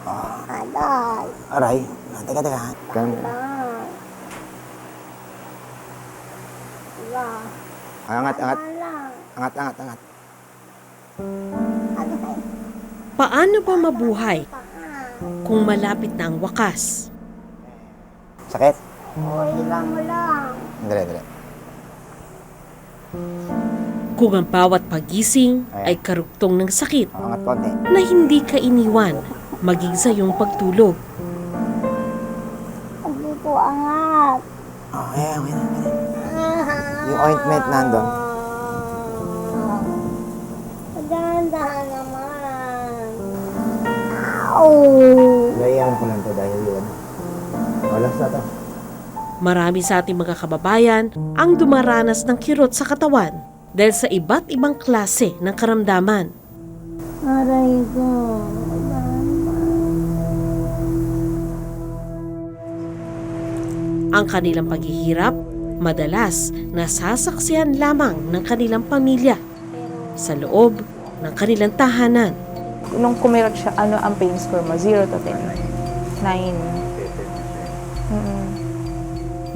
Aday. Aray. Teka. Ganun. Angat. Angat. Paano ba mabuhay kung malapit na ang wakas? Sakit? Uy, lang. Dali. Kung ang bawat pagising ay karugtong ng sakit Angat konti. na hindi ka iniwan maging sa iyong pagtulog. Hindi ko angat. Okay na. Yung ointment nandun. Dahan-dahan naman. Ow! Layaan ko lang to dahil yun. Walas na to. Marami sa ating mga kababayan ang dumaranas ng kirot sa katawan dahil sa iba't ibang klase ng karamdaman. Aray ko. Ang kanilang paghihirap, madalas nasasaksihan lamang ng kanilang pamilya sa loob ng kanilang tahanan. Nung kumirot siya, ang pain score mo? 0 to 10? 9.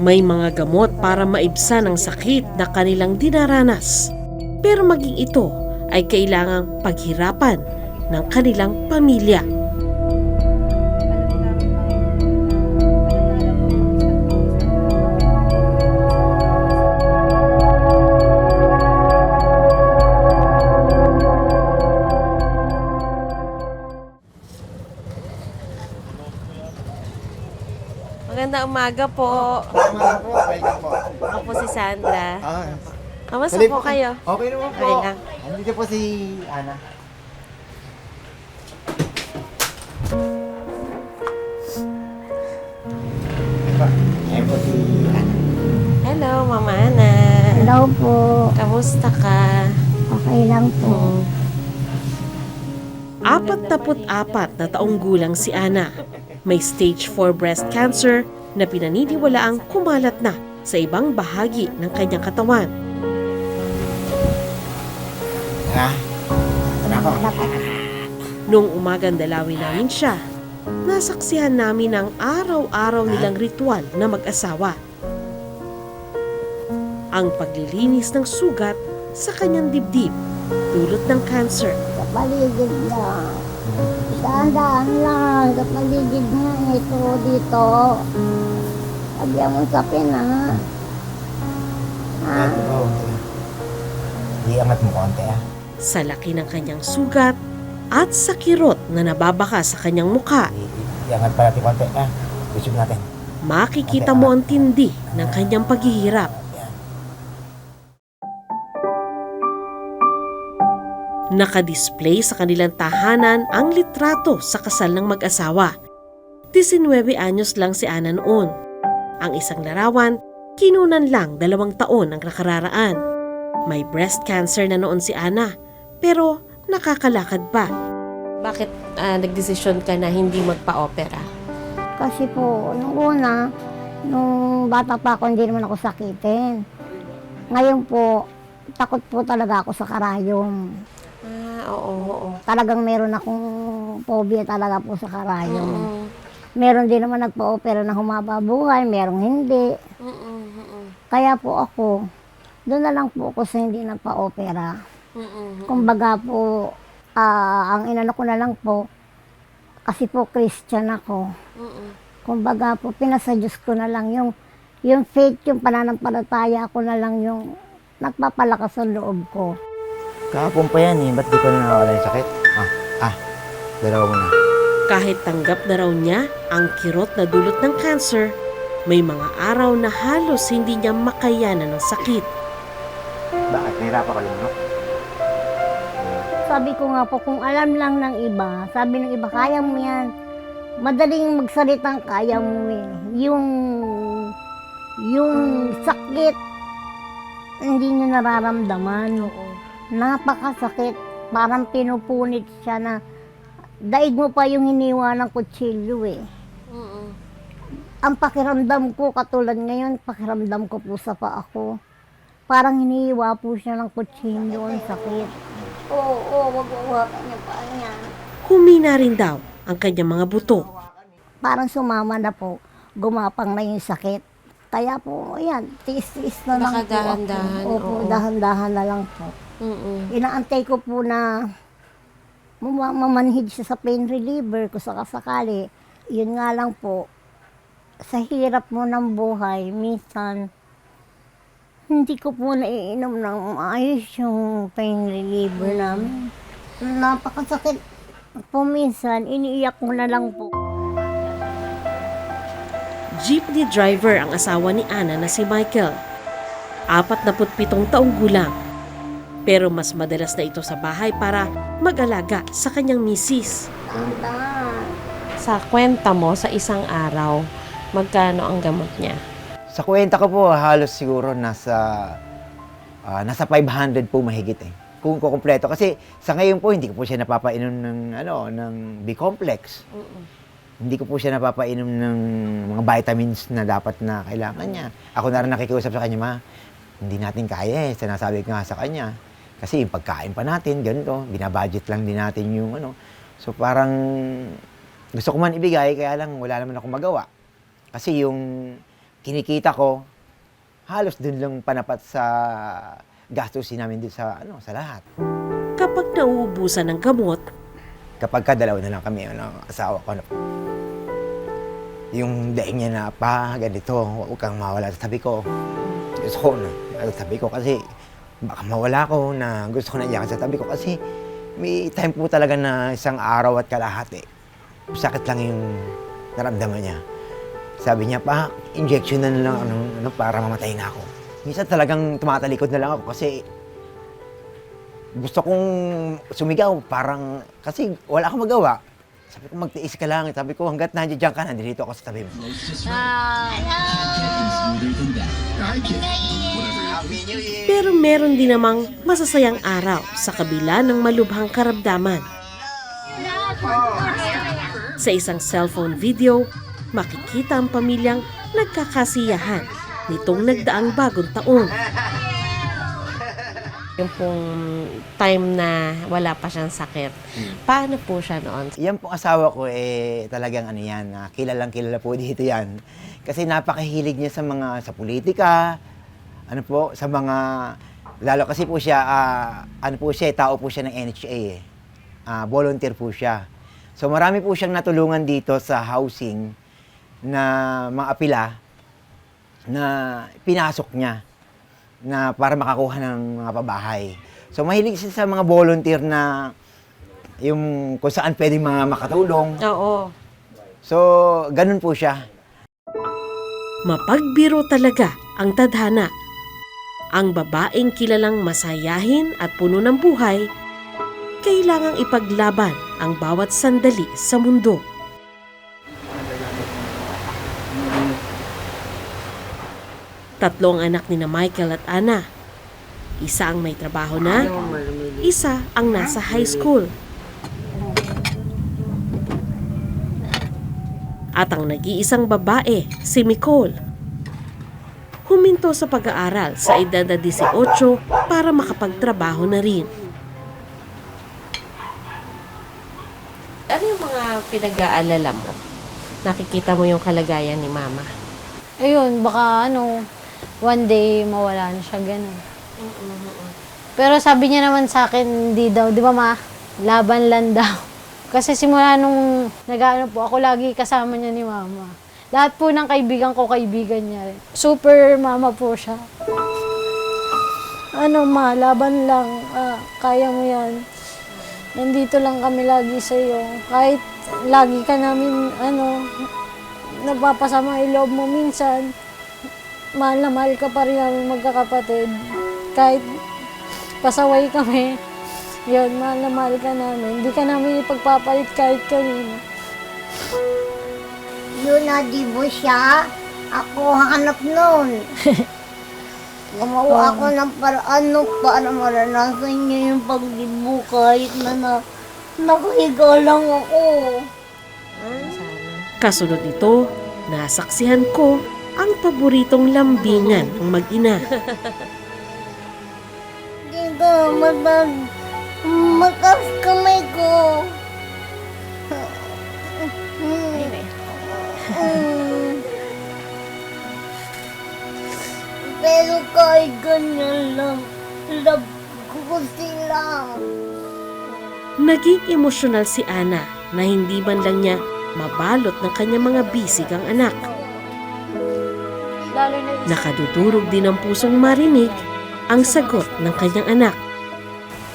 May mga gamot para maibsan ang sakit na kanilang dinaranas. Pero maging ito ay kailangang paghirapan ng kanilang pamilya. Magandang umaga po. Ako po si Sandra. Kamusta po kayo? Okay naman po. Okay lang. Andito po si Ana. Ayan po si Ana. Hello, Mama Ana. Hello po. Kamusta ka? Okay lang po. 44 na taong gulang si Ana. May stage 4 breast cancer na pinaniniwalaang kumalat na sa ibang bahagi ng kanyang katawan. Noong umagang dalawin namin siya, nasaksihan namin ang araw-araw nilang ritual na mag-asawa. Ang paglilinis ng sugat sa kanyang dibdib dulot ng cancer. Sa paligid lang. Dahan-dahan lang. Sa paligid nga ito dito. Sabihan mo sa pina. Iangat mo konti Sa laki ng kanyang sugat at sa kirot na nababaka sa kanyang mukha, Iangat pa natin konti Isip natin. makikita mo ang tindi ng kanyang paghihirap. Nakadisplay sa kanilang tahanan ang litrato sa kasal ng mag-asawa. 19 anyos lang si Ana noon. Ang isang larawan, kinunan lang 2 taon ang nakararaan. May breast cancer na noon si Ana, pero nakakalakad pa. Bakit nagdesisyon ka na hindi magpa-opera? Kasi po, nung una, nung bata pa ako, hindi naman ako sakitin. Ngayon po, takot po talaga ako sa karayom. Oo. Talagang meron akong phobia talaga po sa karayom. Meron din naman nagpa-opera na humaba buhay, merong hindi. Kaya po ako, doon na lang po ako sa hindi nagpa-opera. Kumbaga po, ang inano ko na lang po, kasi po Christian ako. Kumbaga po, pinasa Diyos ko na lang yung faith, yung pananampalataya ko na lang yung nagpapalakas sa loob ko. Kahapon pa yan ba't di ko na nawala yung sakit? Dalawa mo na. Kahit tanggap na raw niya ang kirot na dulot ng cancer, may mga araw na halos hindi niya makayanan ng sakit. Bakit? Nahirapan ka lang, no? Sabi ko nga po, kung alam lang ng iba, sabi ng iba, kaya mo yan. Madaling magsalitang kaya mo eh. Yung sakit, hindi niya nararamdaman. Napakasakit. Parang pinupunit siya na daig mo pa yung hiniwa ng kutsilyo eh. Ang pakiramdam ko, katulad ngayon, pakiramdam ko po sa paa ko. Parang hiniwa po siya ng kutsilyo, ang sakit. Oo, wag-wawakan niya pa niya. Humina rin daw ang kanyang mga buto. Parang sumama na po, gumapang na yung sakit. Kaya po, ayan, tiis-tiis na lang Baka po dahan-dahan, ako. Opo, oo. dahan-dahan na lang po. Inaantay ko po na mamanhid siya sa pain reliever kung sakasakali. Yun nga lang po, sa hirap mo ng buhay, minsan, hindi ko po naiinom ng maayos yung pain reliever namin. Napakasakit po minsan, iniiyak ko na lang po. Jeepney driver ang asawa ni Ana na si Michael. 47 taong gulang. Pero mas madalas na ito sa bahay para mag-alaga sa kanyang misis. Tandaan. Sa kwenta mo, sa isang araw, magkano ang gamot niya? Sa kwenta ko po, halos siguro nasa 500 po mahigit eh. Kung kukumpleto. Kasi sa ngayon po, hindi ko po siya napapainom ng B-complex. Hindi ko po siya napapainom ng mga vitamins na dapat na kailangan niya. Ako na rin nakikiusap sa kanya, ma, hindi natin kaya eh. Sinasabi ko nga sa kanya. Kasi yung pagkain pa natin, ganito, binabudget lang din natin yung So parang gusto ko man ibigay, kaya lang wala naman akong magawa. Kasi yung kinikita ko, halos dun lang panapat sa gastusin namin dun sa lahat. Kapag nauubusan ng gamot, Kapag kadalaw na lang kami, asawa ko, yung daing niya na, pa, ganito, huwag kang mawala sa tabi ko. Gusto ko na, sabi ko kasi, baka mawala ko na gusto ko na iyakan sa tabi ko kasi may time po talaga na isang araw at kalahati. Sakit lang yung naramdaman niya. Sabi niya, pa, injection na lang para mamatay na ako. Minsan talagang tumatalikod na lang ako kasi gusto kong sumigaw, parang, kasi wala akong magawa. Sabi ko, magtiis ka lang. Sabi ko, hanggat nandiyan ka, nandito ako sa tabi mo. pero meron din namang masasayang araw sa kabila ng malubhang karamdaman. Sa isang cellphone video, makikita ang pamilyang nagkakasiyahan nitong nagdaang bagong taon. Yung pong time na wala pa siyang sakit, paano po siya noon? Yan pong asawa ko, talagang kilalang kilala po dito yan. Kasi napakahilig niya sa politika, sa mga, lalo kasi po siya, tao po siya ng NHA volunteer po siya. So marami po siyang natulungan dito sa housing na mga apila na pinasok niya na para makakuha ng mga pabahay. So mahilig siya sa mga volunteer na yung kung saan pwedeng mga makatulong. Oo. So ganun po siya. Mapagbiro talaga ang tadhana. Ang babaeng kilalang masayahin at puno ng buhay, kailangang ipaglaban ang bawat sandali sa mundo. Tatlo ang anak ni Michael at Ana. Isa ang may trabaho na, isa ang nasa high school. At ang nag-iisang babae, si Nicole. Huminto sa pag-aaral sa edad na 18 para makapagtrabaho na rin. Ano yung mga pinag-aalala mo? Nakikita mo yung kalagayan ni Mama. Ayun, baka one day mawala na siya, ganun. Pero sabi niya naman sa akin, hindi daw, di ba ma, laban lang daw. Kasi simula nung po, ako lagi kasama niya ni Mama. Lahat po ng kaibigan ko, kaibigan niya rin. Super mama po siya. Ma, laban lang. Kaya mo yan. Nandito lang kami lagi sa'yo. Kahit lagi ka namin, napapasama yung loob mo minsan. Mahal na mahal ka pa rin namin magkakapatid. Kahit pasaway kami, yun, mahal na mahal ka namin. Hindi ka namin ipagpapalit kahit kanino. Yun na, di ba siya? Ako hanap nun. Gumawa ako ng paraan para maranasan niya yung pagdibo kahit na nakahiga lang ako. Kasunod nito, nasaksihan ko ang paboritong lambingan ng mag-ina. Hindi ka mataas kamay ko. Pero kahit ganyan lang, love ko sila. Naging emosyonal si Ana na hindi man lang niya mabalot ng kanyang mga bisigang anak. Lalo na Nakadudurog din ang pusong marinig ang sagot ng kanyang anak.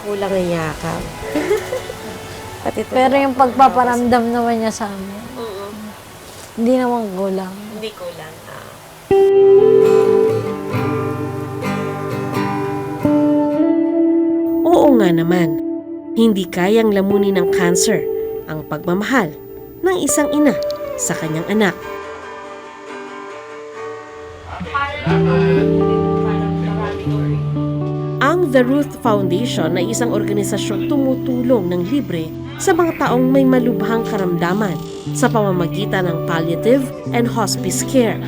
Kulang ang yakap. Pati ito. Pero yung pagpaparamdam naman niya sa amin, hindi naman kulang. Hindi kulang. Oo nga naman, hindi kayang lamunin ng cancer ang pagmamahal ng isang ina sa kanyang anak. Ang The Ruth Foundation ay isang organisasyong tumutulong ng libre sa mga taong may malubhang karamdaman sa pamamagitan ng palliative and hospice care.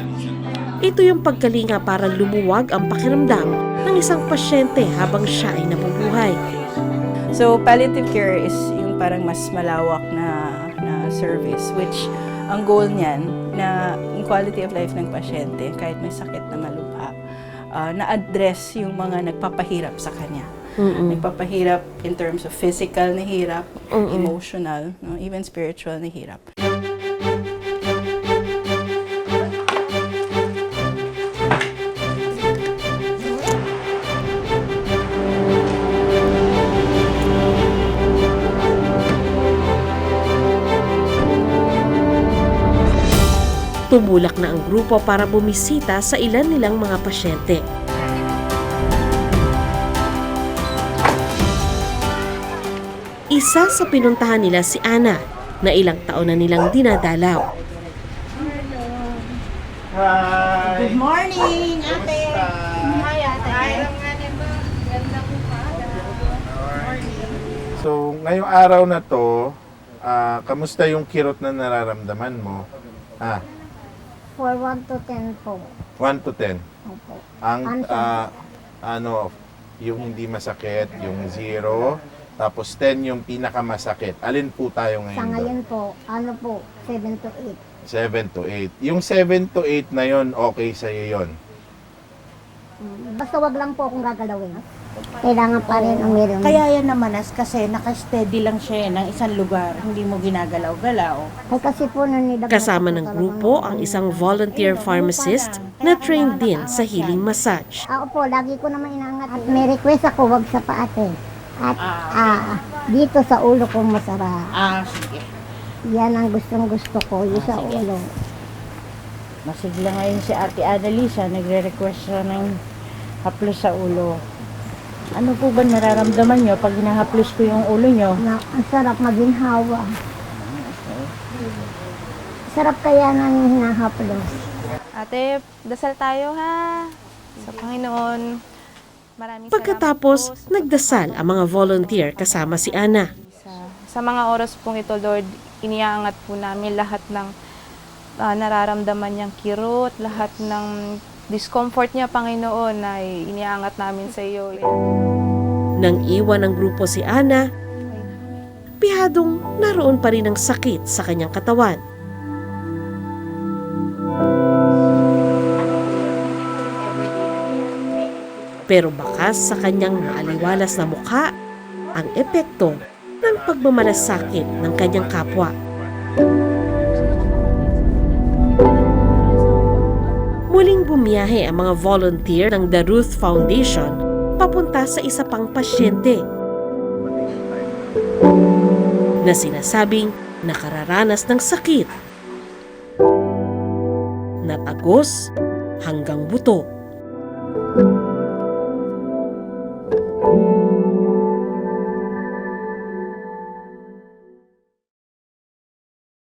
Ito yung pagkalinga para lumuwag ang pakiramdam ng isang pasyente habang siya ay nabubuhay. So, palliative care is yung parang mas malawak na service, which ang goal niyan na yung quality of life ng pasyente, kahit may sakit na malubha, na-address yung mga nagpapahirap sa kanya. Nagpapahirap in terms of physical na hirap, emotional, no, even spiritual na hirap. Tumulak na ang grupo para bumisita sa ilan nilang mga pasyente. Isa sa pinuntahan nila si Ana na ilang taon na nilang dinadalaw. Good morning, ate! Hi, ate! So, ngayong araw na to, kamusta yung kirot na nararamdaman mo? For 1 to 10 po. 1 to 10. Opo. Ang, yung hindi masakit, yung 0, tapos 10 yung pinakamasakit. Alin po tayo ngayon? Sa doon? ngayon po, 7 to 7 to 8. Yung 7 to 8 na yon, okay sa'yo yon. 8. Basta wag lang po akong gagalawin. Kailangan pa rin uminom. Kaya yan naman kasi naka-steady lang siya ng isang lugar, hindi mo ginagalaw-galaw. Ay, kasi po nanilagay Kasama ko ng talagang- grupo ang isang volunteer pharmacist na trained din sa healing massage. Opo, lagi ko naman inaangat. At may request ako, wag sa paate. At dito sa ulo ko masarap. Sige. Yan ang gustong-gusto ko, yung sa ulo. Masigla ngayon si Ate Annalisa, nagre-request siya ng haplos sa ulo. Ano po ba nararamdaman nyo pag hinahaplos ko yung ulo nyo? Na, ang sarap maginhawa. Sarap kaya ng hinahaplos. Ate, dasal tayo ha. Sa Panginoon. Maraming Pagkatapos, salamat po nagdasal ang mga volunteer kasama si Ana. sa mga oras pong ito, Lord, iniaangat po namin lahat ng nararamdaman niyang kirot, lahat ng discomfort niya, Panginoon, ay iniaangat namin sa iyo. Nang iwan ng grupo si Ana, pihadong naroon pa rin ang sakit sa kanyang katawan. Pero bakas sa kanyang maaliwalas na mukha ang epekto ng pagmamalasakit ng kanyang kapwa. Muling bumiyahe ang mga volunteer ng The Ruth Foundation papunta sa isa pang pasyente na sinasabing nakararanas ng sakit na tagos hanggang buto.